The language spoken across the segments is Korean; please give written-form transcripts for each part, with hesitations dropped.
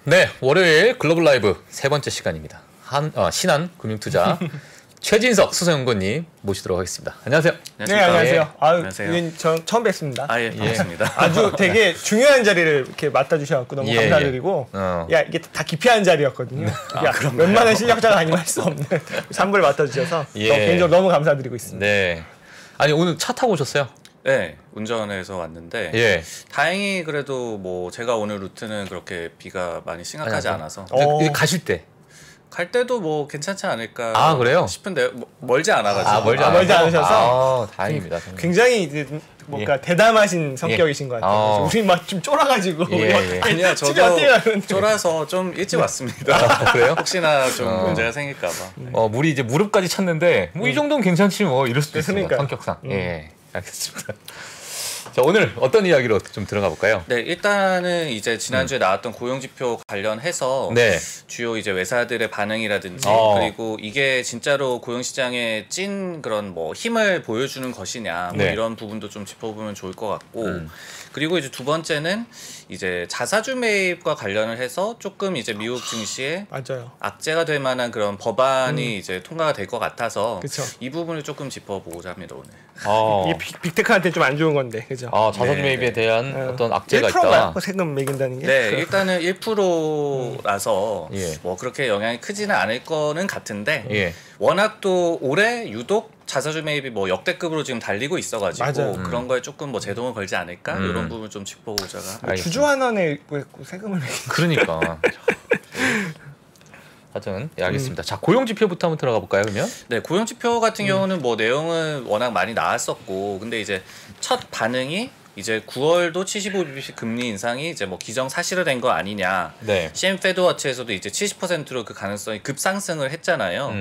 네, 월요일 글로벌 라이브 세 번째 시간입니다. 신한금융투자 최진석 수석연구원님 모시도록 하겠습니다. 안녕하세요. 네, 안녕하세요. 예. 안녕하세요. 저 처음 뵙습니다. 예, 반갑습니다. 아주 되게 중요한 자리를 이렇게 맡아주셔서 너무 감사드리고, 야, 이게 다 기피한 자리였거든요. 웬만한 실력자가 아니면 할 수 없는 상부를 맡아주셔서 개인적으로 너무 감사드리고 있습니다. 네. 아니 오늘 차 타고 오셨어요? 네, 운전해서 왔는데 다행히 그래도 뭐 제가 오늘 루트는 그렇게 비가 많이 심각하지 않아서 가실 때 갈 때도 뭐 괜찮지 않을까 그래요? 싶은데 멀지 않아가지고 멀지 않으셔서 다행입니다. 굉장히 이제 뭔가 대담하신 성격이신 것 같아요. 우리 막 좀 쫄아가지고 아니야, 저도 쫄아서 좀 일찍 왔습니다. 그래요? 혹시나 좀 문제가 생길까봐. 물이 이제 무릎까지 찼는데 뭐 이 정도는 괜찮지 뭐 이럴 수도 있습니다. 그러니까요. 성격상. 예, 알겠습니다. 자, 오늘 어떤 이야기로 좀 들어가 볼까요? 네, 일단은 이제 지난주에 나왔던 고용지표 관련해서 주요 이제 회사들의 반응이라든지 그리고 이게 진짜로 고용시장에 찐 그런 뭐 힘을 보여주는 것이냐 뭐 이런 부분도 좀 짚어보면 좋을 것 같고 그리고 이제 두 번째는 이제 자사주 매입과 관련을 해서 조금 이제 미국 증시에 악재가 될 만한 그런 법안이 이제 통과가 될 것 같아서 이 부분을 조금 짚어보고자 합니다 오늘. 이게 빅테크한테 좀 안 좋은 건데, 그죠? 자사주 매입에 대한 어떤 악재가 1%가요? 세금 매긴다는 게? 네, 일단은 1%라서 뭐 그렇게 영향이 크지는 않을 거는 같은데 워낙 또 올해 유독 자사주 매입이 뭐 역대급으로 지금 달리고 있어가지고 그런 거에 조금 뭐 제동을 걸지 않을까 이런 부분 좀 짚어보자가. 주주 한 원에 왜 세금을 매긴? 그러니까. 하여튼 알겠습니다. 자, 고용지표부터 한번 들어가 볼까요, 그러면? 네, 고용지표 같은 경우는 뭐 내용은 워낙 많이 나왔었고, 근데 이제 첫 반응이 이제 9월도 75bp 금리 인상이 이제 뭐 기정사실화된 거 아니냐. CM 페드워치에서도 이제 70%로 그 가능성이 급상승을 했잖아요.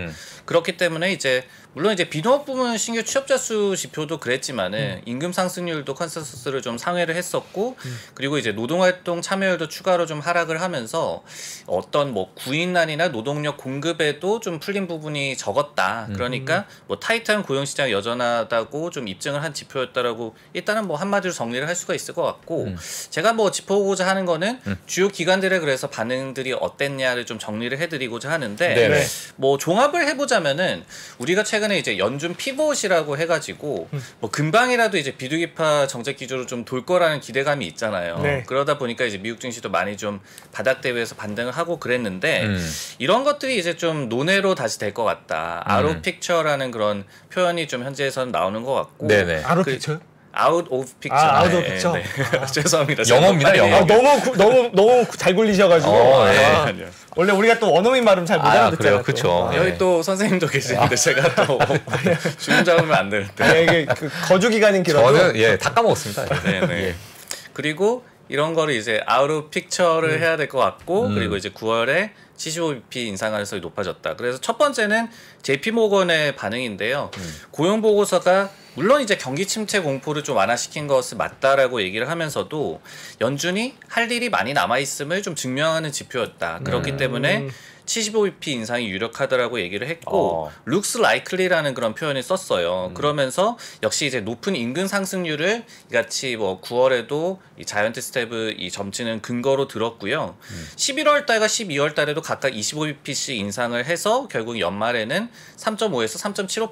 그렇기 때문에 이제 물론 이제 비농업 부문 신규 취업자 수 지표도 그랬지만은 임금 상승률도 컨센서스를 좀 상회를 했었고 그리고 이제 노동활동 참여율도 추가로 좀 하락을 하면서 어떤 뭐 구인난이나 노동력 공급에도 좀 풀린 부분이 적었다. 그러니까 뭐 타이트한 고용 시장이 여전하다고 좀 입증을 한 지표였다라고 일단은 뭐 한마디로 정리를 할 수가 있을 것 같고 제가 뭐 짚어보고자 하는 거는 주요 기관들의 그래서 반응들이 어땠냐를 좀 정리를 해드리고자 하는데 뭐 종합을 해보자면은 우리가 최근에 이제 연준 피봇이라고 해가지고 뭐 금방이라도 이제 비둘기파 정책 기조로 좀 돌 거라는 기대감이 있잖아요. 그러다 보니까 이제 미국 증시도 많이 좀 바닥 대비해서 반등을 하고 그랬는데 이런 것들이 이제 좀 논외로 다시 될 것 같다. 아로 픽처라는 그런 표현이 좀 현재에서는 나오는 것 같고. 아로 픽처? 아웃 오브 픽처. 아웃 오브 픽처. 죄송합니다. 영어입니다, 영어. 너무 잘 굴리셔가지고. 원래 우리가 또 원어민 발음 잘 못 알아듣잖아요. 그렇죠. 여기 또 선생님도 계시는데 제가 또 주문 잡으면 안 되는데. 이게 그 거주 기간인 길어서. 저는 다 까먹었습니다. 그리고 이런 거를 이제 아웃 오브 픽처를 해야 될 것 같고 그리고 이제 9월에 75bp 인상가능성이 높아졌다. 그래서 첫 번째는 JP모건의 반응인데요. 고용 보고서가 물론 이제 경기 침체 공포를 좀 완화시킨 것은 맞다라고 얘기를 하면서도 연준이 할 일이 많이 남아 있음을 좀 증명하는 지표였다. 그렇기 때문에 75bp 인상이 유력하다라고 얘기를 했고 looks likely라는 그런 표현을 썼어요. 그러면서 역시 이제 높은 임금 상승률을 이같이 뭐 9월에도 이 자이언트 스텝을 이 점치는 근거로 들었고요. 11월 달과 12월 달에도 각각 25bp씩 인상을 해서 결국 연말에는 3.5에서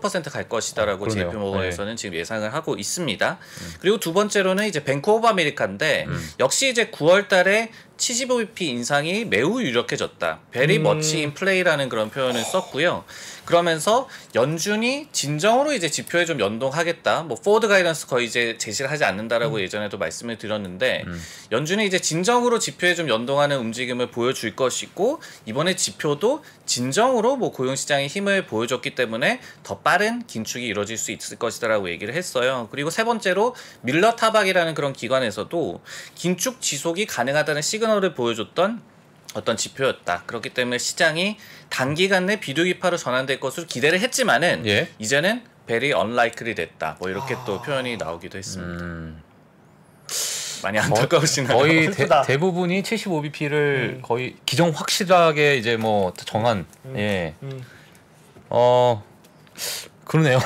3.75% 갈 것이다라고 JP모건에서는 지금 예상을 하고 있습니다. 그리고 두 번째로는 이제 뱅크 오브 아메리카인데 역시 이제 9월 달에 75bp 인상이 매우 유력해졌다. very much in play라는 그런 표현을 썼고요. 그러면서 연준이 진정으로 이제 지표에 좀 연동하겠다. 뭐 포워드 가이던스 거의 이제 제시를 하지 않는다라고 예전에도 말씀을 드렸는데 연준이 이제 진정으로 지표에 좀 연동하는 움직임을 보여줄 것이고 이번에 지표도 진정으로 뭐 고용 시장의 힘을 보여줬기 때문에 더 빠른 긴축이 이루어질 수 있을 것이다라고 얘기를 했어요. 그리고 세 번째로 밀러 타박이라는 그런 기관에서도 긴축 지속이 가능하다는 시그널을 보여줬던 어떤 지표였다. 그렇기 때문에 시장이 단기간 내 비둘기파로 전환될 것으로 기대를 했지만은 이제는 very unlikely 됐다. 뭐 이렇게 또 표현이 나오기도 했습니다. 많이 안타까우시나요? 거의 대부분이 75bp를 거의 기정 확실하게 이제 뭐 정한 그러네요.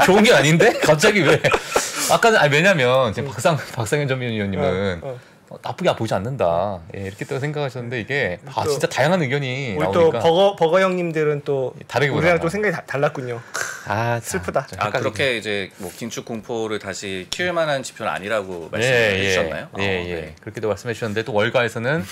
좋은 게 아닌데 갑자기 왜? 아까는 왜냐면 지금 박상현 전민위원님은 나쁘게 보지 않는다. 예, 이렇게 또 생각하셨는데 이게 진짜 다양한 의견이 우리 나오니까 또 버거 형님들은 또 다르게 우리랑 또 생각이 달랐군요. 슬프다. 그렇게 이제 뭐 긴축 공포를 다시 키울 만한 지표는 아니라고 말씀해 주셨나요? 예. 그렇게도 말씀해 주셨는데 또 월가에서는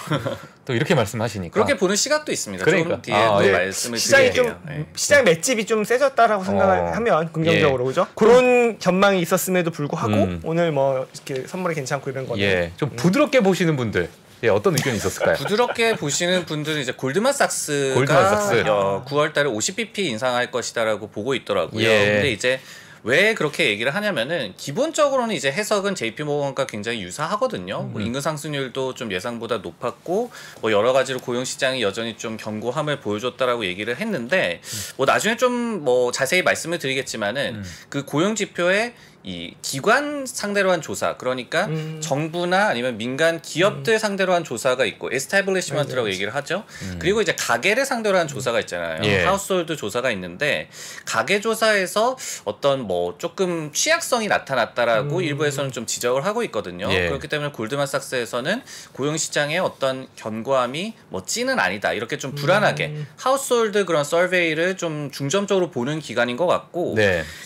또 이렇게 말씀하시니까 그렇게 보는 시각도 있습니다. 그러니까. 조금 뒤에 또 말씀을 시장이 드릴게요. 시장 맷집이 좀 세졌다라고 생각하면 긍정적으로 그죠? 그런 전망이 있었음에도 불구하고 오늘 뭐 이렇게 선물이 괜찮고 이런 거는 좀 부드럽게 보시는 분들 어떤 의견이 있었을까요? 부드럽게 보시는 분들은 이제 골드만삭스가 9월달에 50bp 인상할 것이다라고 보고 있더라고요. 근데 이제 왜 그렇게 얘기를 하냐면은 기본적으로는 이제 해석은 JP모건과 굉장히 유사하거든요. 뭐 인근 상승률도 좀 예상보다 높았고 뭐 여러 가지로 고용 시장이 여전히 좀 견고함을 보여줬다라고 얘기를 했는데 뭐 나중에 좀 뭐 자세히 말씀을 드리겠지만은 그 고용 지표에 이 기관 상대로 한 조사, 그러니까 정부나 아니면 민간 기업들 상대로 한 조사가 있고 에스타블리시먼트라고 얘기를 하죠. 그리고 이제 가게를 상대로 한 조사가 있잖아요. 하우스홀드 조사가 있는데 가게 조사에서 어떤 뭐 조금 취약성이 나타났다라고 일부에서는 좀 지적을 하고 있거든요. 그렇기 때문에 골드만삭스에서는 고용 시장의 어떤 견고함이 뭐 찐은 아니다, 이렇게 좀 불안하게 하우스홀드 그런 서베이를 좀 중점적으로 보는 기관인 것 같고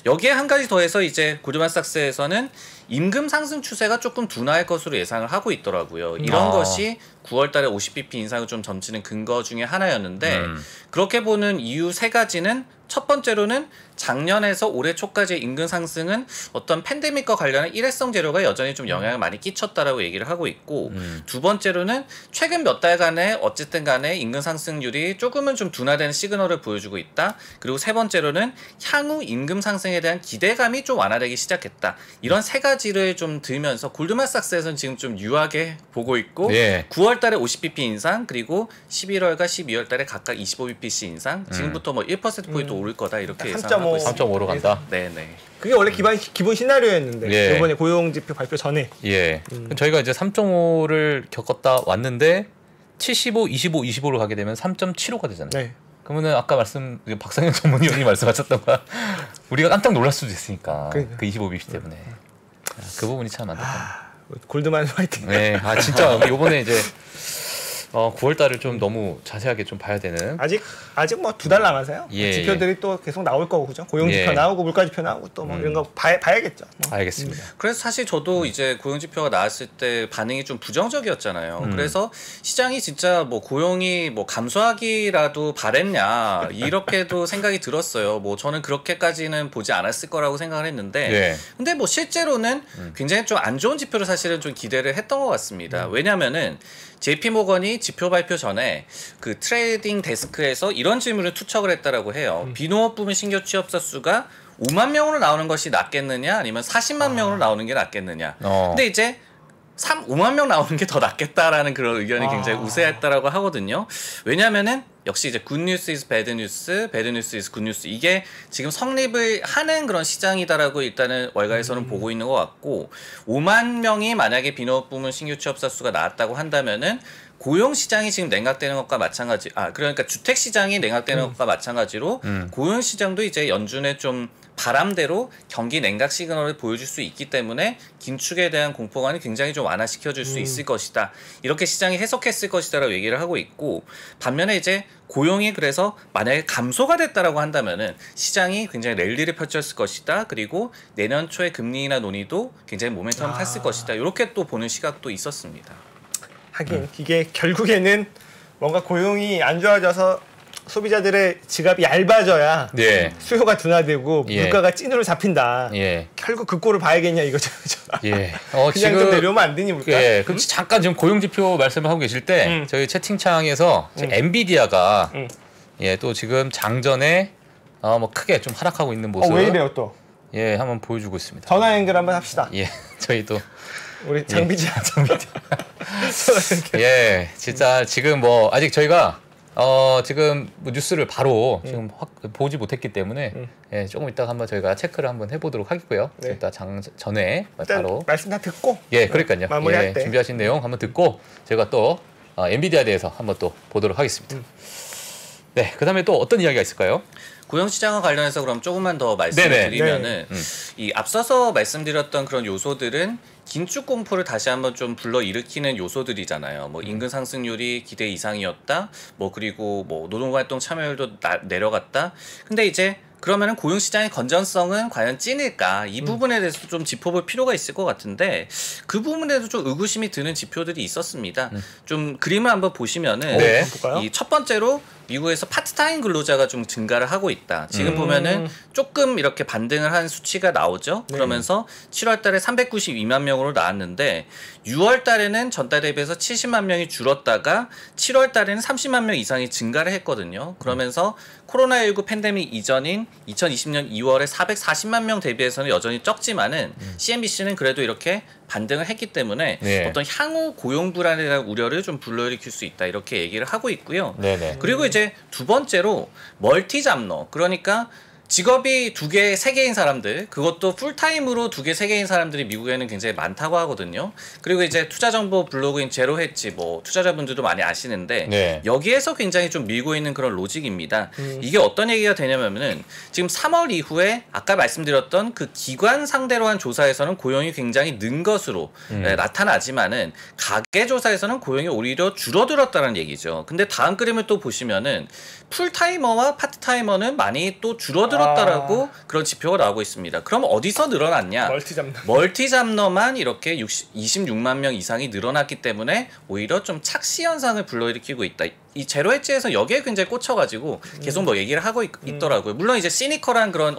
여기에 한 가지 더해서 이제 골드만삭스에서는 임금 상승 추세가 조금 둔화할 것으로 예상을 하고 있더라고요. 이런 것이 9월달에 50bp 인상을 좀 점치는 근거 중에 하나였는데 그렇게 보는 이유 세 가지는 첫 번째로는 작년에서 올해 초까지의 임금 상승은 어떤 팬데믹과 관련한 일회성 재료가 여전히 좀 영향을 많이 끼쳤다라고 얘기를 하고 있고 두 번째로는 최근 몇 달간의 어쨌든 간에 임금 상승률이 조금은 좀 둔화되는 시그널을 보여주고 있다. 그리고 세 번째로는 향후 임금 상승에 대한 기대감이 좀 완화되기 시작했다. 이런 세 가지를 좀 들면서 골드만삭스에서는 지금 좀 유하게 보고 있고 9월달에 50bp 인상, 그리고 11월과 12월달에 각각 25bp씩 인상, 지금부터 뭐 1%포인트 오를 거다 이렇게 예상하고 있습니다. 3.5로 간다. 네네. 그게 원래 기본 시나리오였는데 이번에 고용지표 발표 전에 저희가 이제 3.5를 겪었다 왔는데 75, 25, 25로 가게 되면 3.75가 되잖아요. 그러면은 아까 박상현 전문위원이 말씀하셨던 거 우리가 깜짝 놀랄 수도 있으니까 그 25bp 때문에 그 부분이 참 안타깝다. 골드만 화이팅. 진짜 이번에 이제 9월달을 좀 너무 자세하게 좀 봐야 되는. 아직 뭐 2달 남아서요. 지표들이 또 계속 나올 거고 그죠. 고용 지표 나오고 물가 지표 나오고 또 뭐 이런 거 봐야겠죠. 알겠습니다. 그래서 사실 저도 이제 고용 지표가 나왔을 때 반응이 좀 부정적이었잖아요. 그래서 시장이 진짜 뭐 고용이 뭐 감소하기라도 바랬냐 이렇게도 생각이 들었어요. 뭐 저는 그렇게까지는 보지 않았을 거라고 생각을 했는데 근데 뭐 실제로는 굉장히 좀 안 좋은 지표를 사실은 좀 기대를 했던 것 같습니다. 왜냐면은 JP모건이 지표 발표 전에 그 트레이딩 데스크에서 이런 질문을 투척을 했다라고 해요. 비농업 부문 신규 취업자 수가 5만 명으로 나오는 것이 낫겠느냐, 아니면 40만 명으로 나오는 게 낫겠느냐. 근데 이제 5만 명 나오는 게 더 낫겠다라는 그런 의견이 굉장히 우세했다라고 하거든요. 왜냐면은 역시 이제 굿뉴스 is 배드뉴스, 배드뉴스 is 굿뉴스, 이게 지금 성립을 하는 그런 시장이다라고 일단은 월가에서는 보고 있는 것 같고, 5만 명이 만약에 비농업 부문 신규 취업자 수가 나왔다고 한다면은 고용 시장이 지금 냉각되는 것과 마찬가지, 그러니까 주택 시장이 냉각되는 것과 마찬가지로 고용 시장도 이제 연준의 좀 바람대로 경기 냉각 시그널을 보여줄 수 있기 때문에 긴축에 대한 공포감이 굉장히 좀 완화시켜줄 수 있을 것이다. 이렇게 시장이 해석했을 것이다라고 얘기를 하고 있고, 반면에 이제 고용이 그래서 만약에 감소가 됐다라고 한다면은 시장이 굉장히 랠리를 펼쳤을 것이다. 그리고 내년 초에 금리 인하 논의도 굉장히 모멘텀을 탔을 것이다. 이렇게 또 보는 시각도 있었습니다. 하긴 이게 결국에는 뭔가 고용이 안 좋아져서 소비자들의 지갑이 얇아져야 수요가 둔화되고 물가가 찐으로 잡힌다. 결국 그 꼴을 봐야겠냐 이거죠. 그냥 지금 좀 내려오면 안 되니 물가? 그럼 잠깐 지금 고용 지표 말씀을 하고 계실 때 저희 채팅창에서 엔비디아가 또 지금 장전에 뭐 크게 좀 하락하고 있는 모습. 왜 이래요 또? 한번 보여주고 있습니다. 전화 연결 한번 합시다. 저희도 우리 장비지야. 진짜 지금 뭐 아직 저희가 지금 뭐 뉴스를 바로 지금 보지 못했기 때문에 조금 이따가 한번 저희가 체크를 한번 해보도록 하겠고요. 이따 전에 바로 말씀 다 듣고 그러니까요. 마무리할 때 준비하신 내용 한번 듣고 제가 또 엔비디아에 대해서 한번 또 보도록 하겠습니다. 그다음에 또 어떤 이야기가 있을까요? 고용 시장과 관련해서 그럼 조금만 더 말씀을 드리면은 이 앞서서 말씀드렸던 그런 요소들은 긴축 공포를 다시 한번 좀 불러일으키는 요소들이잖아요. 뭐 인근 상승률이 기대 이상이었다. 뭐 그리고 뭐 노동활동 참여율도 내려갔다. 근데 이제 그러면은 고용 시장의 건전성은 과연 찐일까? 이 부분에 대해서 좀 짚어볼 필요가 있을 것 같은데 그 부분에도 좀 의구심이 드는 지표들이 있었습니다. 좀 그림을 한번 보시면은 이 첫 번째로 미국에서 파트타임 근로자가 좀 증가를 하고 있다. 지금 보면은 조금 이렇게 반등을 한 수치가 나오죠. 그러면서 7월 달에 392만 명으로 나왔는데 6월 달에는 전달 대비해서 70만 명이 줄었다가 7월 달에는 30만 명 이상이 증가를 했거든요. 그러면서 코로나19 팬데믹 이전인 2020년 2월에 440만 명 대비해서는 여전히 적지만은 CNBC는 그래도 이렇게 반등을 했기 때문에 어떤 향후 고용 불안에 대한 우려를 좀 불러일으킬 수 있다 이렇게 얘기를 하고 있고요. 그리고 이제 두 번째로 멀티 잡러, 그러니까 직업이 2개, 3개인 사람들, 그것도 풀타임으로 2개, 3개인 사람들이 미국에는 굉장히 많다고 하거든요. 그리고 이제 투자정보 블로그인 제로헤지 뭐 투자자분들도 많이 아시는데 여기에서 굉장히 좀 밀고 있는 그런 로직입니다. 이게 어떤 얘기가 되냐면은 지금 3월 이후에 아까 말씀드렸던 그 기관 상대로 한 조사에서는 고용이 굉장히 는 것으로 나타나지만은 가계 조사에서는 고용이 오히려 줄어들었다는 얘기죠. 근데 다음 그림을 또 보시면은 풀타이머와 파트타이머는 많이 또 줄어들었다라고 그런 지표가 나오고 있습니다. 그럼 어디서 늘어났냐? 멀티 잡러만 이렇게 26만 명 이상이 늘어났기 때문에 오히려 좀 착시 현상을 불러일으키고 있다. 이 제로 엣지에서 여기에 굉장히 꽂혀가지고 계속 뭐 얘기를 하고 있더라고요. 물론 이제 시니컬한 그런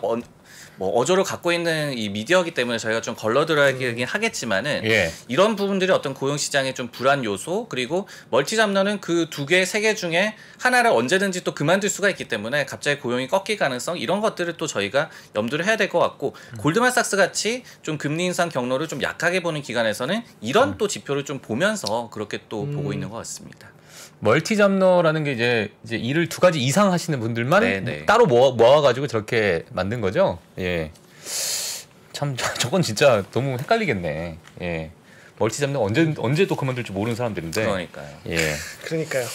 뭐 어조를 갖고 있는 이 미디어이기 때문에 저희가 좀 걸러들어야긴 하겠지만은 이런 부분들이 어떤 고용 시장의 좀 불안 요소, 그리고 멀티 잡러는 그 2개, 3개 중에 하나를 언제든지 또 그만둘 수가 있기 때문에 갑자기 고용이 꺾일 가능성, 이런 것들을 또 저희가 염두를 해야 될 것 같고, 골드만삭스 같이 좀 금리 인상 경로를 좀 약하게 보는 기관에서는 이런 또 지표를 좀 보면서 그렇게 또 보고 있는 것 같습니다. 멀티 잡러라는 게 이제 일을 2가지 이상 하시는 분들만 따로 모아가지고 저렇게 만든 거죠. 참 저건 진짜 너무 헷갈리겠네. 멀티 잡러 언제 또 그만둘지 모르는 사람들인데. 그러니까요.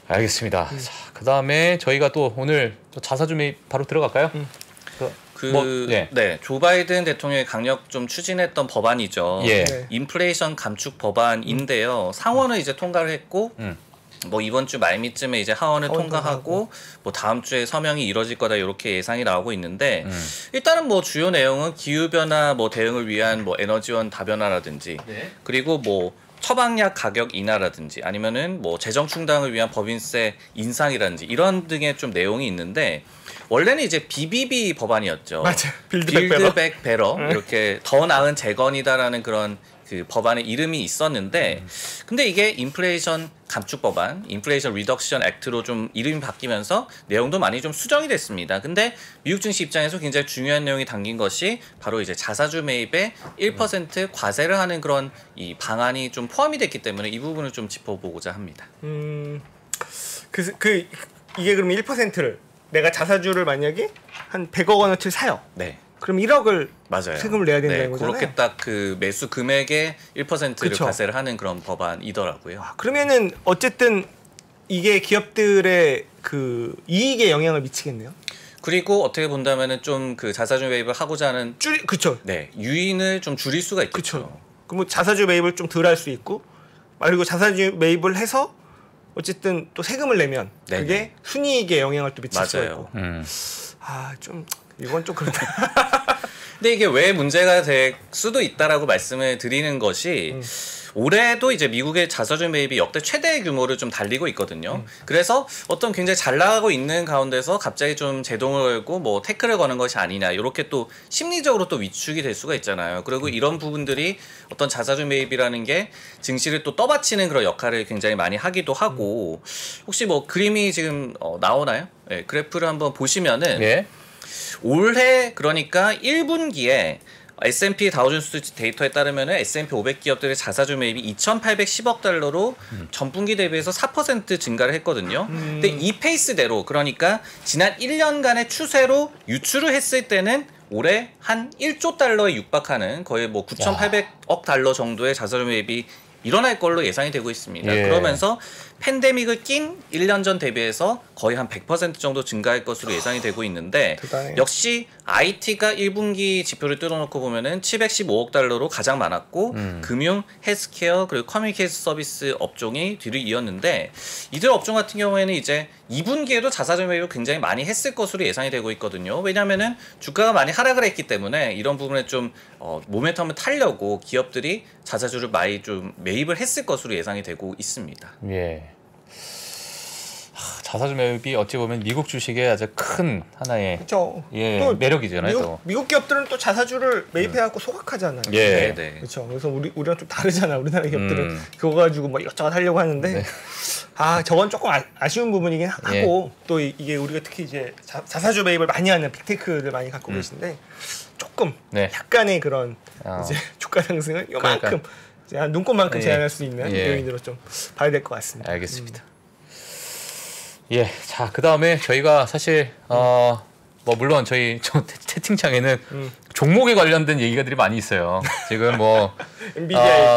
알겠습니다. 자, 그다음에 저희가 또 오늘 또 자사주 매입 바로 들어갈까요? 조 바이든 대통령이 강력 좀 추진했던 법안이죠. 인플레이션 감축 법안인데요. 상원은 이제 통과를 했고 뭐 이번 주 말미쯤에 이제 하원을 통과하고 뭐 다음 주에 서명이 이뤄질 거다 이렇게 예상이 나오고 있는데 일단은 뭐 주요 내용은 기후 변화 뭐 대응을 위한 뭐 에너지원 다변화라든지 그리고 뭐 처방약 가격 인하라든지 아니면은 뭐 재정 충당을 위한 법인세 인상이라든지 이런 등의 좀 내용이 있는데 원래는 이제 BBB 법안이었죠. 맞아요. 빌드백 베러 이렇게 더 나은 재건이다라는 그런 그 법안의 이름이 있었는데 근데 이게 인플레이션 감축 법안, 인플레이션 리덕션 액트로 좀 이름이 바뀌면서 내용도 많이 좀 수정이 됐습니다. 근데 미국 증시 입장에서 굉장히 중요한 내용이 담긴 것이 바로 이제 자사주 매입에 1% 과세를 하는 그런 이 방안이 좀 포함이 됐기 때문에 이 부분을 좀 짚어보고자 합니다. 이게 그러면 1%를 내가 자사주를 만약에 한 100억 원어치를 사요. 그럼 1억을 세금을 내야 된다는 거잖아요. 그렇게 딱 그 매수 금액의 1%를 과세를 하는 그런 법안이더라고요. 그러면은 어쨌든 이게 기업들의 그 이익에 영향을 미치겠네요. 그리고 어떻게 본다면은 좀 그 자사주 매입을 하고자 하는 유인을 좀 줄일 수가 있겠죠. 그럼 자사주 매입을 좀 덜 할 수 있고, 그리고 자사주 매입을 해서 어쨌든 또 세금을 내면 그게 순이익에 영향을 또 미칠 수가 있고. 좀 이건 좀 그렇다. 근데 이게 왜 문제가 될 수도 있다라고 말씀을 드리는 것이 올해도 이제 미국의 자사주 매입이 역대 최대의 규모를 좀 달리고 있거든요. 그래서 어떤 굉장히 잘 나가고 있는 가운데서 갑자기 좀 제동을 걸고 뭐 태클을 거는 것이 아니냐 이렇게 또 심리적으로 또 위축이 될 수가 있잖아요. 그리고 이런 부분들이 어떤 자사주 매입이라는 게 증시를 또 떠받치는 그런 역할을 굉장히 많이 하기도 하고 혹시 뭐 그림이 지금 나오나요? 그래프를 한번 보시면은 올해 그러니까 1분기에 S&P 다우존스 데이터에 따르면 S&P 500 기업들의 자사주 매입이 2,810억 달러로 전분기 대비해서 4% 증가를 했거든요. 근데 이 페이스대로 그러니까 지난 1년간의 추세로 유출을 했을 때는 올해 한 1조 달러에 육박하는 거의 뭐 9,800억 달러 정도의 자사주 매입이 일어날 걸로 예상이 되고 있습니다. 그러면서 팬데믹을 낀 1년 전 대비해서 거의 한 100% 정도 증가할 것으로 예상이 되고 있는데 대단해. 역시 IT가 1분기 지표를 뜯어놓고 보면은 715억 달러로 가장 많았고 금융, 헬스케어 그리고 커뮤니케이션 서비스 업종이 뒤를 이었는데 이들 업종 같은 경우에는 이제 2분기에도 자사주 매입을 굉장히 많이 했을 것으로 예상이 되고 있거든요. 왜냐하면은 주가가 많이 하락을 했기 때문에 이런 부분에 좀 모멘텀을 타려고 기업들이 자사주를 많이 좀 매입을 했을 것으로 예상이 되고 있습니다. 예. 자사주 매입이 어찌 보면 미국 주식의 아주 큰 하나의 그렇죠. 예, 또 매력이잖아요. 미국 기업들은 또 자사주를 매입해갖고 소각하잖아요. 예, 네. 그렇죠. 그래서 우리랑 좀 다르잖아. 우리나라 기업들은 그거 가지고 뭐 이것저것 하려고 하는데 네. 저건 조금 아쉬운 부분이긴 하고 또 이게 우리가 특히 이제 자사주 매입을 많이 하는 빅테크를 많이 갖고 계신데 조금 약간의 그런 이제 주가 상승을 이만큼 한 눈곱만큼 제한할 수 있는 요인으로 좀 봐야 될 것 같습니다. 알겠습니다. 예, 자, 그 다음에 저희가 사실 뭐 물론 저희 채팅창에는 종목에 관련된 얘기가들이 많이 있어요. 지금 뭐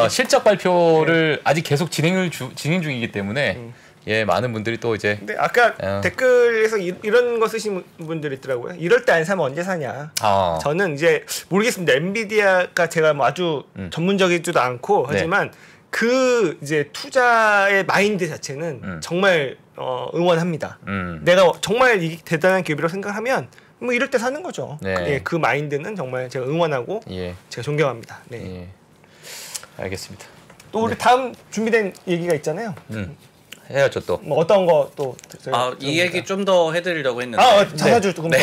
실적 발표를 아직 계속 진행 중이기 때문에 예, 많은 분들이 또 이제. 근데 아까 댓글에서 이런 거 쓰신 분들이 있더라고요. 이럴 때 안 사면 언제 사냐. 저는 이제 모르겠습니다. 엔비디아가 제가 뭐 아주 전문적이지도 않고 하지만 그 이제 투자의 마인드 자체는 정말 응원합니다. 내가 정말 이 대단한 기업이라고 생각하면 뭐 이럴 때 사는 거죠. 예, 그 마인드는 정말 제가 응원하고 제가 존경합니다. 네. 예. 알겠습니다. 또 우리 다음 준비된 얘기가 있잖아요. 해야죠 또. 뭐 어떤 거 또. 이 얘기 좀 더 해드리려고 했는데. 자사주 조금 더.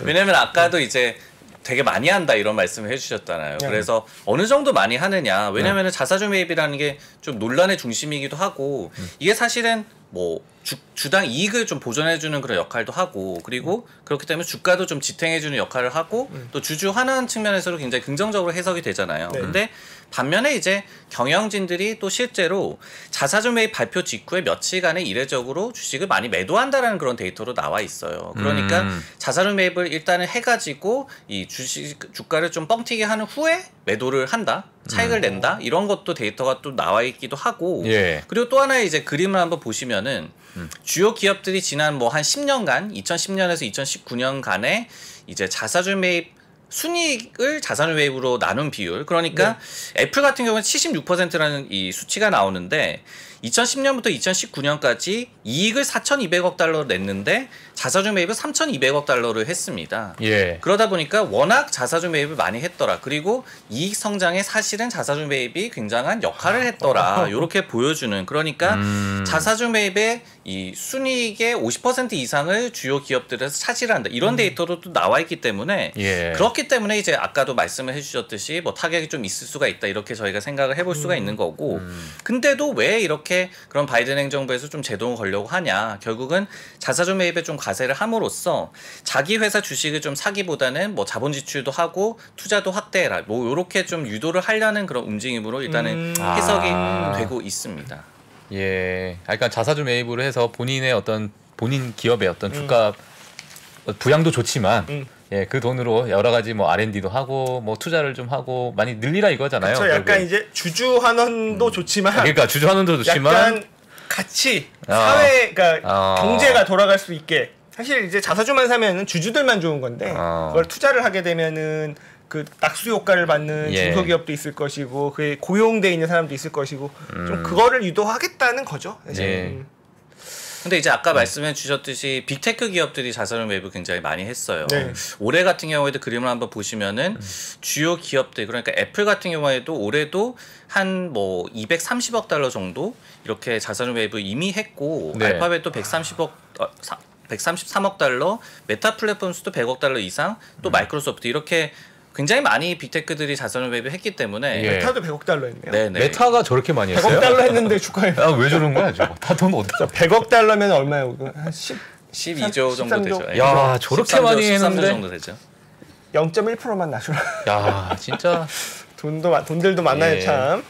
왜냐면 아까도 이제 되게 많이 한다 이런 말씀을 해주셨잖아요. 그래서 어느 정도 많이 하느냐. 왜냐하면 자사주 매입이라는 게 좀 논란의 중심이기도 하고 이게 사실은 뭐 주당 이익을 좀 보존해주는 그런 역할도 하고 그리고 그렇기 때문에 주가도 좀 지탱해주는 역할을 하고 또 주주 환원 측면에서도 굉장히 긍정적으로 해석이 되잖아요. 근데 반면에 이제 경영진들이 또 실제로 자사주 매입 발표 직후에 며칠간에 이례적으로 주식을 많이 매도한다라는 그런 데이터로 나와 있어요. 그러니까 자사주 매입을 일단은 해가지고 이 주가를 좀 뻥튀기 하는 후에 매도를 한다, 차익을 낸다 이런 것도 데이터가 또 나와 있기도 하고 그리고 또 하나의 이제 그림을 한번 보시면은 주요 기업들이 지난 뭐 한 10년간 2010년에서 2019년간에 이제 자사주 매입 순이익을 자사주 매입으로 나눈 비율 그러니까 애플 같은 경우는 76%라는 이 수치가 나오는데 2010년부터 2019년까지 이익을 4,200억 달러를 냈는데 자사주 매입을 3,200억 달러를 했습니다. 그러다 보니까 워낙 자사주 매입을 많이 했더라. 그리고 이익 성장에 사실은 자사주 매입이 굉장한 역할을 했더라. 이렇게 보여주는 그러니까 자사주 매입의 이 순이익의 50% 이상을 주요 기업들에서 차지를 한다. 이런 데이터도 또 나와 있기 때문에 그렇기 때문에 이제 아까도 말씀을 해주셨듯이 뭐 타격이 좀 있을 수가 있다. 이렇게 저희가 생각을 해볼 수가 있는 거고 근데도 왜 이렇게 그런 바이든 행정부에서 좀 제동을 걸려고 하냐. 결국은 자사주 매입에 좀 과세를 함으로써 자기 회사 주식을 좀 사기보다는 뭐 자본 지출도 하고 투자도 확대해라. 뭐 이렇게 좀 유도를 하려는 그런 움직임으로 일단은 해석이 되고 있습니다. 예, 그러니까 자사주 매입으로 해서 본인 기업의 어떤 주가 부양도 좋지만 예, 그 돈으로 여러 가지 뭐 R&D도 하고 뭐 투자를 좀 하고 많이 늘리라 이거잖아요. 그렇죠. 약간 결국엔. 이제 주주 환원도 좋지만 그러니까 주주 환원도 좋지만 약간 같이 사회 그러니까 경제가 돌아갈 수 있게 사실 이제 자사주만 사면은 주주들만 좋은 건데 그걸 투자를 하게 되면은 그 낙수 효과를 받는 중소기업도 있을 것이고 그 고용돼 있는 사람도 있을 것이고 좀 그거를 유도하겠다는 거죠. 근데 이제 아까 말씀해 주셨듯이 빅테크 기업들이 자사주 매입을 굉장히 많이 했어요. 올해 같은 경우에도 그림을 한번 보시면은 주요 기업들 그러니까 애플 같은 경우에도 올해도 한 뭐 230억 달러 정도 이렇게 자사주 매입을 이미 했고 알파벳도 133억 달러, 메타 플랫폼스도 100억 달러 이상, 또 마이크로소프트 이렇게 굉장히 많이 빅테크들이 자사주 매입을 했기 때문에 메타도 100억 달러 했네요. 메타가 저렇게 많이 했어요? 100억 달러 했는데 주가에 왜 저런 거야 저거? 다 돈 어디다? 100억 달러면 얼마예요? 한 12조 정도 되죠. 야 저렇게 13조, 많이 했는데 13조 정도 되죠. 0.1%만 나주라. 야 진짜 돈들도 많나요 참.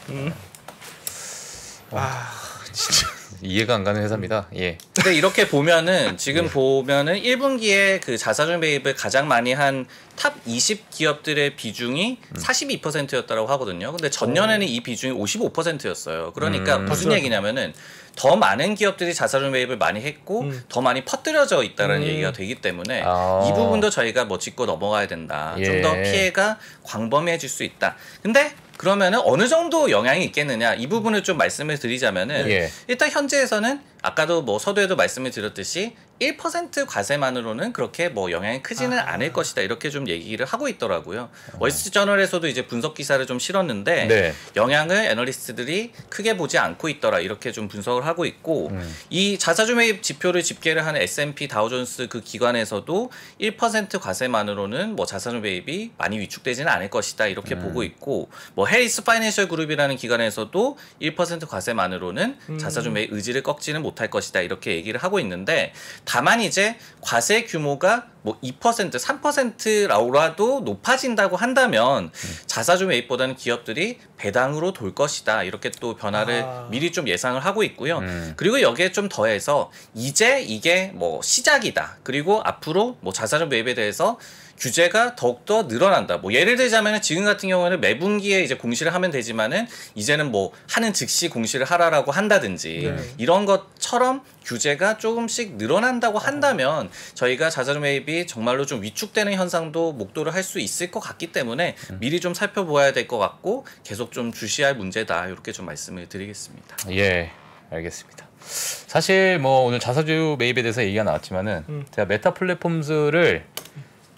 진짜 이해가 안 가는 회사입니다. 예. 근데 이렇게 보면은 지금 보면은 1분기에 그 자사주 매입을 가장 많이 한 탑 20 기업들의 비중이 42%였다고 하거든요. 근데 전년에는 이 비중이 55%였어요. 그러니까 무슨 얘기냐면은 더 많은 기업들이 자사주 매입을 많이 했고 더 많이 퍼뜨려져 있다는 얘기가 되기 때문에 이 부분도 저희가 뭐 짚고 넘어가야 된다. 좀 더 피해가 광범위해질 수 있다. 근데 그러면은 어느 정도 영향이 있겠느냐 이 부분을 좀 말씀을 드리자면은 일단 현재에서는 아까도 뭐 서두에도 말씀을 드렸듯이 1% 과세만으로는 그렇게 뭐 영향이 크지는 않을 것이다 이렇게 좀 얘기를 하고 있더라고요. 월스트리트저널에서도 이제 분석 기사를 좀 실었는데 영향을 애널리스트들이 크게 보지 않고 있더라 이렇게 좀 분석을 하고 있고 이 자사주 매입 지표를 집계를 하는 S&P 다우존스 그 기관에서도 1% 과세만으로는 뭐 자사주 매입이 많이 위축되지는 않을 것이다 이렇게 보고 있고 뭐 해리스 파이낸셜 그룹이라는 기관에서도 1% 과세만으로는 자사주 매입 의지를 꺾지는 못할 것이다 이렇게 얘기를 하고 있는데 다만 이제 과세 규모가 뭐 2%, 3%라도 높아진다고 한다면 자사주 매입보다는 기업들이 배당으로 돌 것이다 이렇게 또 변화를 미리 좀 예상을 하고 있고요. 그리고 여기에 좀 더해서 이제 이게 뭐 시작이다. 그리고 앞으로 뭐 자사주 매입에 대해서 규제가 더욱더 늘어난다. 뭐 예를 들자면 지금 같은 경우에는 매분기에 이제 공시를 하면 되지만은 이제는 뭐 하는 즉시 공시를 하라라고 한다든지 이런 것처럼 규제가 조금씩 늘어난다고 한다면 저희가 자사주 매입이 정말로 좀 위축되는 현상도 목도를 할 수 있을 것 같기 때문에 미리 좀 살펴보아야 될 것 같고 계속 좀 주시할 문제다 이렇게 좀 말씀을 드리겠습니다. 예, 알겠습니다. 사실 뭐 오늘 자사주 매입에 대해서 얘기가 나왔지만은 제가 메타 플랫폼즈를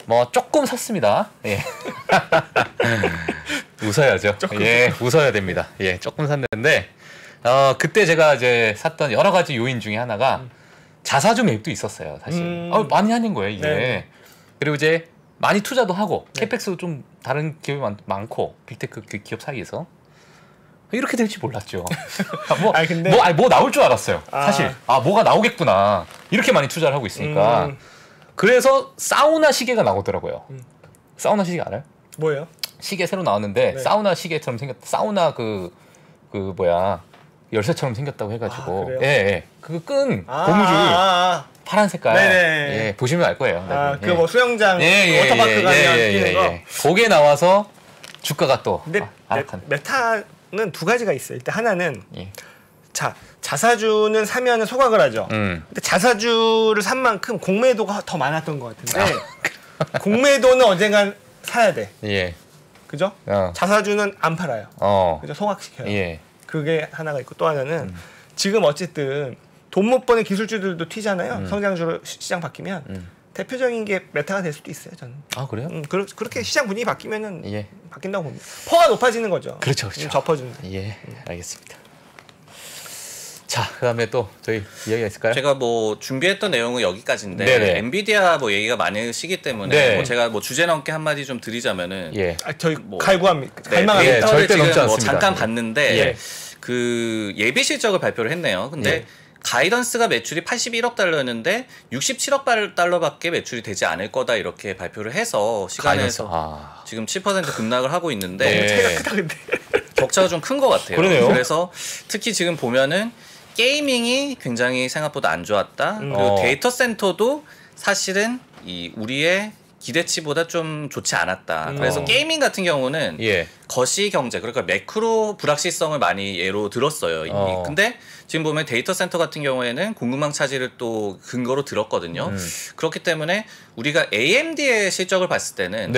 뭐 조금 샀습니다. 예. 웃어야죠. 예, 웃어야 됩니다. 예, 조금 샀는데 그때 제가 이제 샀던 여러 가지 요인 중에 하나가 자사주 매입도 있었어요. 사실 많이 하는 거예요 이게. 네. 그리고 이제 많이 투자도 하고 캐펙스도 좀 다른 기업이 많고 빅테크 그 기업 사이에서 이렇게 될지 몰랐죠. 뭐 나올 줄 알았어요. 사실 뭐가 나오겠구나. 이렇게 많이 투자를 하고 있으니까. 그래서 사우나 시계가 나오더라고요. 사우나 시계 알아요? 뭐예요? 시계 새로 나왔는데 사우나 시계처럼 생겼. 사우나 그 뭐야 열쇠처럼 생겼다고 해가지고. 예. 그 끈 고무줄 파란 색깔. 예, 보시면 알 거예요. 그 뭐 수영장 워터파크 가면 끼는 거. 거기에 나와서 주가가 또. 근데 메타는 두 가지가 있어요. 일단 하나는 자사주는 사면은 소각을 하죠. 근데 자사주를 산 만큼 공매도가 더 많았던 것 같은데 공매도는 언젠간 사야 돼. 예. 그죠? 자사주는 안 팔아요. 그죠? 소각시켜요. 예. 그게 하나가 있고 또 하나는 지금 어쨌든 돈 못 버는 기술주들도 튀잖아요. 성장주로 시장 바뀌면 대표적인 게 메타가 될 수도 있어요. 저는. 그래요? 그렇게 시장 분위기 바뀌면은 바뀐다고 봅니다. 퍼가 높아지는 거죠. 그렇죠. 접어주는. 예, 알겠습니다. 자, 그다음에 또 저희 이야기가 있을까요? 제가 뭐 준비했던 내용은 여기까지인데 엔비디아 뭐 얘기가 많으시기 때문에 뭐 제가 뭐 주제 넘게 한마디 좀 드리자면은 저희 갈구합니다. 갈망합니다. 절대 넘지 않습니다. 뭐 잠깐 봤는데 그 예비 실적을 발표를 했네요. 근데 가이던스가 매출이 81억 달러였는데 67억 달러밖에 매출이 되지 않을 거다 이렇게 발표를 해서 시간에서 지금 7% 급락을 하고 있는데 차이가 크다 근데 격차가 좀 큰 것 같아요. 그러네요. 그래서 특히 지금 보면은 게이밍이 굉장히 생각보다 안 좋았다. 그리고 데이터 센터도 사실은 이 우리의 기대치보다 좀 좋지 않았다. 그래서 게이밍 같은 경우는 거시 경제 그러니까 매크로 불확실성을 많이 예로 들었어요. 근데 지금 보면 데이터 센터 같은 경우에는 공급망 차질을 또 근거로 들었거든요. 그렇기 때문에 우리가 AMD의 실적을 봤을 때는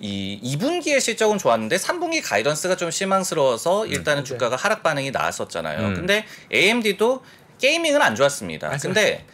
이 2분기의 실적은 좋았는데 3분기 가이던스가 좀 실망스러워서 일단은 주가가 하락 반응이 나왔었잖아요. 근데 AMD도 게이밍은 안 좋았습니다. 근데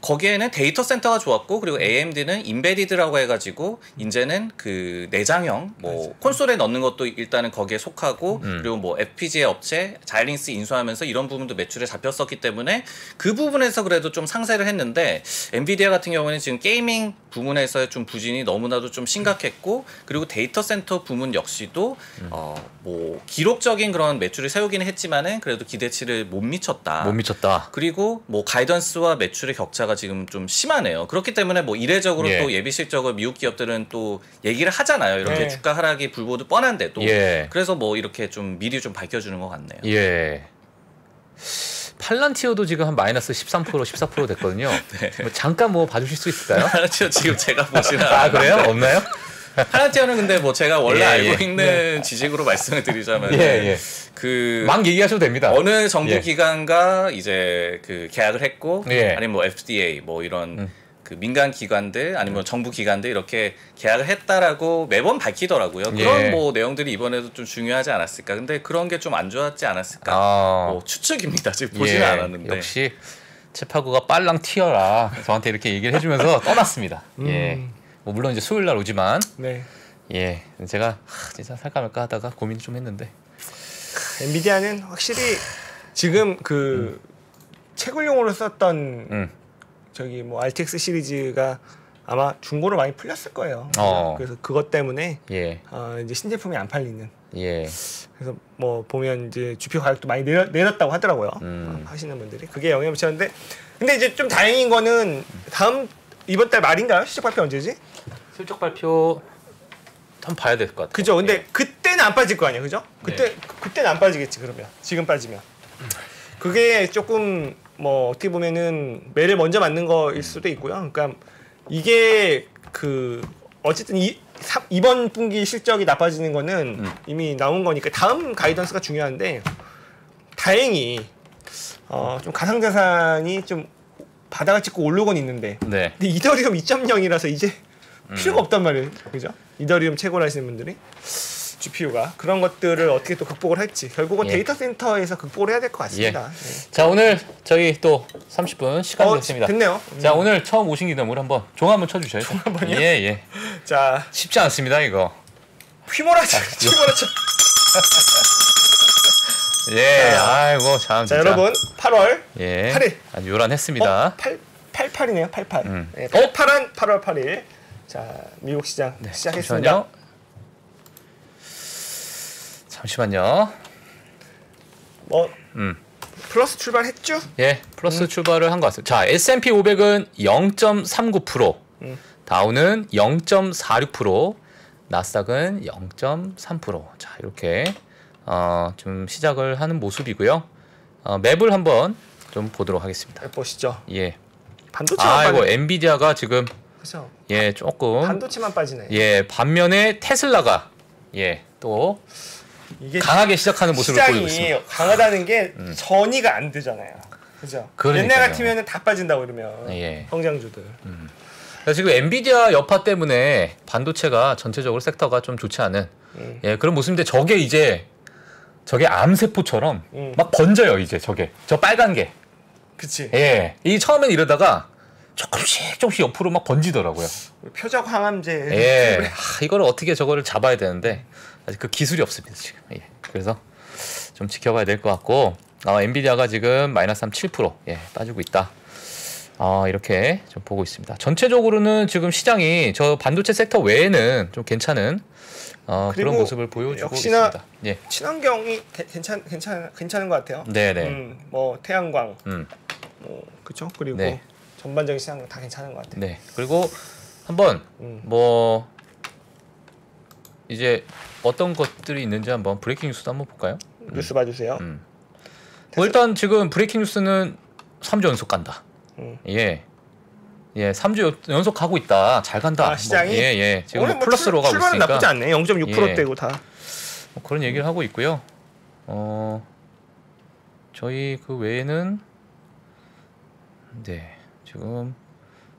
거기에는 데이터 센터가 좋았고 그리고 AMD는 인베디드라고 해가지고 이제는 그 내장형 뭐 콘솔에 넣는 것도 일단은 거기에 속하고 그리고 뭐 FPGA 업체 자이링스 인수하면서 이런 부분도 매출에 잡혔었기 때문에 그 부분에서 그래도 좀 상세를 했는데 엔비디아 같은 경우는 지금 게이밍 부문에서의 좀 부진이 너무나도 좀 심각했고 그리고 데이터 센터 부문 역시도 뭐 기록적인 그런 매출을 세우기는 했지만은 그래도 기대치를 못 미쳤다. 그리고 뭐 가이던스와 매출의 격차가 지금 좀 심하네요. 그렇기 때문에 뭐 이례적으로 또 예비 실적을 미국 기업들은 또 얘기를 하잖아요. 이렇게 주가 하락이 불보듯 뻔한데도 그래서 뭐 이렇게 좀 미리 좀 밝혀주는 것 같네요. 팔란티어도 지금 한 마이너스 13% 14% 됐거든요. 네. 뭐 잠깐 뭐 봐주실 수 있을까요? 팔란티어 지금 제가 보시는 아 그래요? 없나요? 팔란티어는 근데 뭐 제가 원래 알고 있는 지식으로 말씀을 드리자면 그 막 얘기하셔도 됩니다. 어느 정부 기관과 이제 그 계약을 했고 아니면 뭐 FDA 뭐 이런 그 민간 기관들 아니면 정부 기관들 이렇게 계약을 했다라고 매번 밝히더라고요. 그런 뭐 내용들이 이번에도 좀 중요하지 않았을까. 근데 그런 게 좀 안 좋았지 않았을까. 뭐 추측입니다. 지금 보지는 않았는데. 역시 채파구가 빨랑 튀어라. 저한테 이렇게 얘기를 해주면서 떠났습니다. 뭐 물론 이제 수요일 날 오지만 제가 진짜 살까 말까 하다가 고민 좀 했는데 엔비디아는 확실히 지금 그 채굴용으로 썼던 저기 뭐 RTX 시리즈가 아마 중고로 많이 풀렸을 거예요. 그래서 그것 때문에 이제 신제품이 안 팔리는. 그래서 뭐 보면 이제 GPU 가격도 많이 내렸다고 하더라고요. 하시는 분들이 그게 영향을 미쳤는데, 근데 이제 좀 다행인 거는 이번 달 말인가요? 실적 발표 언제지? 실적 발표 한번 봐야 될 것 같아요. 그죠? 근데 그때는 안 빠질 거 아니에요, 그죠? 그때는 안 빠지겠지 그러면. 지금 빠지면 그게 조금 뭐 어떻게 보면은 매를 먼저 맞는 거일 수도 있고요. 그러니까 이게 그 어쨌든 이번 분기 실적이 나빠지는 거는 이미 나온 거니까 다음 가이던스가 중요한데, 다행히 좀 가상자산이 좀 바닥을 찍고 올르곤 있는데 근데 이더리움 2.0이라서 이제 필요가 없단 말이에요. 그죠? 이더리움 채굴 하시는 분들이 GPU가 그런 것들을 어떻게 또 극복을 할지 결국은 데이터 센터에서 극복을 해야 될 것 같습니다. 자, 오늘 저희 또 30분 시간이 됐습니다. 됐네요. 자, 오늘 처음 오신 기념으로 한번 종 한번 쳐주셔요. 종 한번요? 자, 쉽지 않습니다 이거. 휘몰아쳐. 아이고 참. 자, 여러분 8월 8일 아주 요란했습니다. 88이네요. 88. 88한 8월 8일. 자, 미국 시장 시작했습니다. 잠시만요. 플러스 출발했죠? 플러스 출발을 한 것 같습니다. 자, S&P 500은 0.39%, 다우는 0.46%, 나스닥은 0.3%. 자, 이렇게 좀 시작을 하는 모습이고요. 맵을 한번 좀 보도록 하겠습니다. 보시죠. 반도체만 이거 엔비디아가 지금 그렇죠. 조금 반도체만 빠지네. 반면에 테슬라가 또 이게 강하게 시작하는 모습을 보이고 있습니다. 시장이 강하다는 게 전이가 안 되잖아요. 그죠? 옛날 같으면 다 빠진다고 이러면 성장주들. 지금 엔비디아 여파 때문에 반도체가 전체적으로 섹터가 좀 좋지 않은 그런 모습인데, 저게 암세포처럼 막 번져요. 이제 저 빨간 게. 그치. 이 처음엔 이러다가 조금씩 옆으로 막 번지더라고요. 표적 항암제. 이거를 어떻게 저거를 잡아야 되는데 아직 그 기술이 없습니다 지금. 그래서 좀 지켜봐야 될 것 같고, 엔비디아가 지금 마이너스 3.7% 빠지고 있다. 이렇게 좀 보고 있습니다. 전체적으로는 지금 시장이 저 반도체 섹터 외에는 좀 괜찮은 그런 모습을 보여주고 역시나 있습니다. 친환경이 괜찮은 것 같아요. 뭐 태양광, 그렇죠. 그리고 전반적인 시장 다 괜찮은 것 같아요. 그리고 한번 뭐 이제 어떤 것들이 있는지 한번 브레이킹 뉴스도 한번 볼까요? 뉴스 봐주세요. 일단 지금 브레이킹 뉴스는 3주 연속 간다. 3주 연속 가고 있다. 잘 간다. 시장이 지금 뭐 플러스로 가고 있으니까. 출발은 나쁘지 않네. 0.6%대고 다. 그런 얘기를 하고 있고요. 저희 그 외에는 지금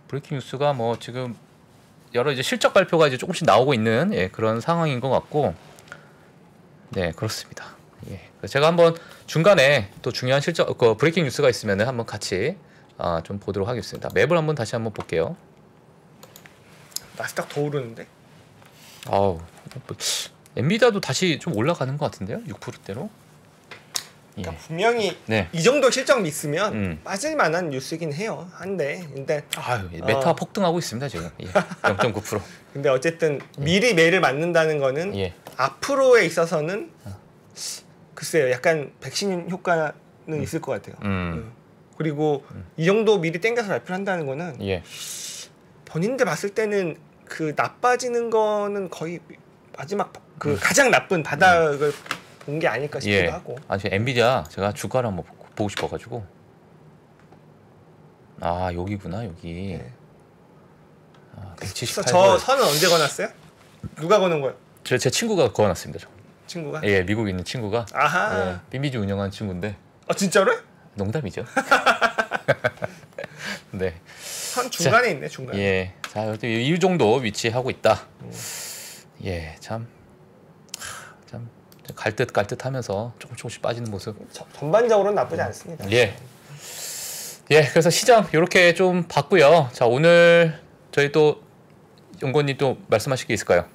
브레이킹 뉴스가 뭐 지금 여러 이제 실적 발표가 이제 조금씩 나오고 있는 그런 상황인 것 같고, 그렇습니다. 제가 한번 중간에 또 중요한 실적 브레이킹 뉴스가 있으면 한번 같이 좀 보도록 하겠습니다. 맵을 한번 다시 한번 볼게요. 나스닥 더 오르는데? 엔비디아도 다시 좀 올라가는 것 같은데요? 6%대로? 그러니까 분명히 이 정도 실적 있으면 빠질 만한 뉴스긴 해요. 근데 메타 폭등하고 있습니다 지금. 0.9%. 근데 어쨌든 미리 매를 맞는다는 거는 앞으로에 있어서는 글쎄요, 약간 백신 효과는 있을 것 같아요. 그리고 이 정도 미리 땡겨서 발표를 한다는 거는 본인들 봤을 때는 그 나빠지는 거는 거의 마지막 가장 나쁜 바닥을 본 게 아닐까 싶기도 하고. 엔비디아 제가 주가를 한번 보고 싶어가지고. 아 여기구나 여기. 네. 아, 178. 저 선은 언제 거놨어요? 누가 거는 거예요? 제 친구가 거놨습니다. 저. 친구가? 예, 미국에 있는 친구가. 아하. 예, 빈비지 운영하는 친구인데. 아 진짜로? 농담이죠. 네. 선 중간에 있네 중간에. 예, 자 이 정도 위치하고 있다. 예, 참 갈듯하면서 조금씩 빠지는 모습. 전반적으로는 나쁘지 않습니다. 예. 예, 그래서 시장 이렇게 좀 봤고요. 자 오늘 저희 또 연구원님 또 말씀하실 게 있을까요?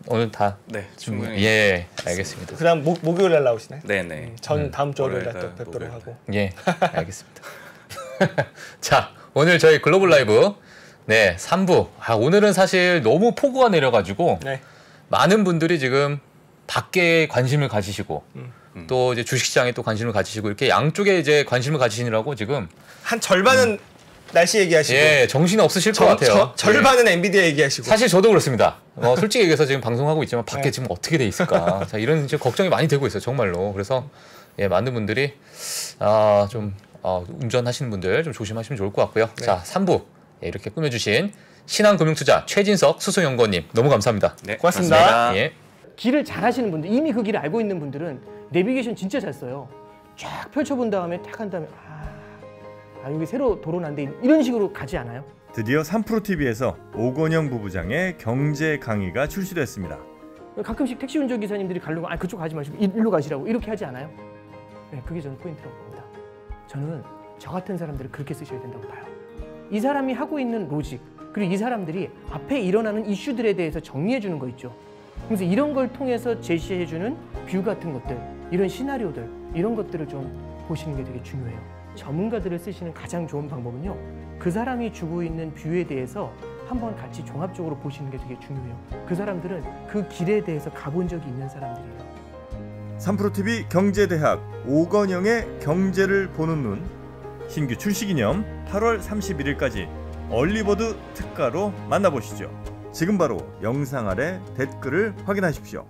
오늘 다. 네, 충분히. 예, 알겠습니다. 그다음 목요일 날 나오시나요? 네네. 전 다음 주 월요일 날 또 뵙도록 하고. 예, 알겠습니다. 자, 오늘 저희 글로벌 라이브 3부. 아, 오늘은 사실 너무 폭우가 내려가지고 많은 분들이 지금 밖에 관심을 가지시고 또 이제 주식시장에 또 관심을 가지시고 이렇게 양쪽에 이제 관심을 가지시느라고 지금 한 절반은 날씨 얘기하시고 예, 정신이 없으실 것 같아요. 절반은 엔비디아 얘기하시고. 사실 저도 그렇습니다. 솔직히 얘기해서 지금 방송하고 있지만 밖에 지금 어떻게 돼 있을까? 자, 이런 지금 걱정이 많이 되고 있어요, 정말로. 그래서 예, 많은 분들이 좀 운전하시는 분들 좀 조심하시면 좋을 것 같고요. 자, 3부 예, 이렇게 꾸며주신 신한금융투자 최진석 수석연구원님 너무 감사합니다. 네, 고맙습니다. 예. 길을 잘 하시는 분들, 이미 그 길을 알고 있는 분들은 내비게이션 진짜 잘 써요. 쫙 펼쳐본 다음에 탁 한 다음에 여기 새로 도로 난데 이런 식으로 가지 않아요? 드디어 3프로TV에서 오건영 부부장의 경제 강의가 출시됐습니다. 가끔씩 택시 운전기사님들이 가려고 그쪽 가지 마시고 일로 가시라고 이렇게 하지 않아요? 네, 그게 저는 포인트라고 봅니다. 저는 저 같은 사람들을 그렇게 쓰셔야 된다고 봐요. 이 사람이 하고 있는 로직, 그리고 이 사람들이 앞에 일어나는 이슈들에 대해서 정리해 주는 거 있죠. 그래서 이런 걸 통해서 제시해 주는 뷰 같은 것들, 이런 시나리오들, 이런 것들을 좀 보시는 게 되게 중요해요. 전문가들을 쓰시는 가장 좋은 방법은요, 그 사람이 주고 있는 뷰에 대해서 한번 같이 종합적으로 보시는 게 되게 중요해요. 그 사람들은 그 길에 대해서 가본 적이 있는 사람들이에요. 3프로TV 경제대학 오건영의 경제를 보는 눈 신규 출시 기념 8월 31일까지 얼리버드 특가로 만나보시죠. 지금 바로 영상 아래 댓글을 확인하십시오.